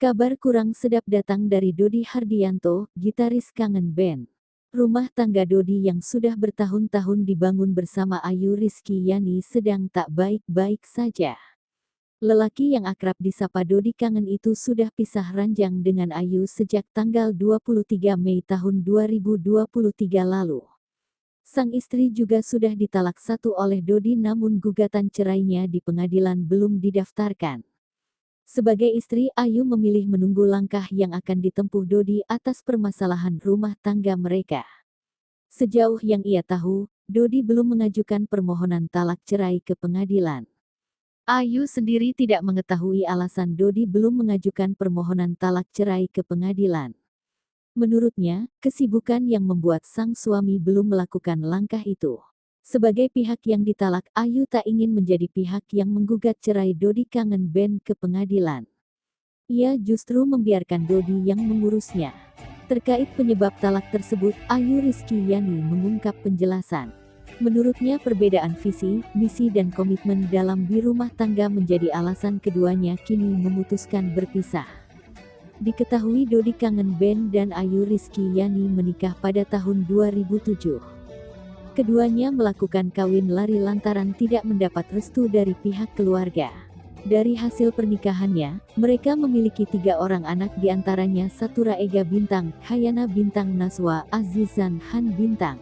Kabar kurang sedap datang dari Dodi Hardianto, gitaris Kangen Band. Rumah tangga Dodi yang sudah bertahun-tahun dibangun bersama Ayu Rizky Yani sedang tak baik-baik saja. Lelaki yang akrab disapa Dodi Kangen itu sudah pisah ranjang dengan Ayu sejak tanggal 23 Mei tahun 2023 lalu. Sang istri juga sudah ditalak satu oleh Dodi, namun gugatan cerainya di pengadilan belum didaftarkan. Sebagai istri, Ayu memilih menunggu langkah yang akan ditempuh Dodi atas permasalahan rumah tangga mereka. Sejauh yang ia tahu, Dodi belum mengajukan permohonan talak cerai ke pengadilan. Ayu sendiri tidak mengetahui alasan Dodi belum mengajukan permohonan talak cerai ke pengadilan. Menurutnya, kesibukan yang membuat sang suami belum melakukan langkah itu. Sebagai pihak yang ditalak, Ayu tak ingin menjadi pihak yang menggugat cerai Dodi Kangen Band ke pengadilan. Ia justru membiarkan Dodi yang mengurusnya. Terkait penyebab talak tersebut, Ayu Rizky Yani mengungkap penjelasan. Menurutnya perbedaan visi, misi dan komitmen dalam rumah tangga menjadi alasan keduanya kini memutuskan berpisah. Diketahui Dodi Kangen Band dan Ayu Rizky Yani menikah pada tahun 2007. Keduanya melakukan kawin lari lantaran tidak mendapat restu dari pihak keluarga. Dari hasil pernikahannya, mereka memiliki 3 orang anak, diantaranya Satura Ega Bintang, Hayana Bintang Naswa, Azizan Han Bintang.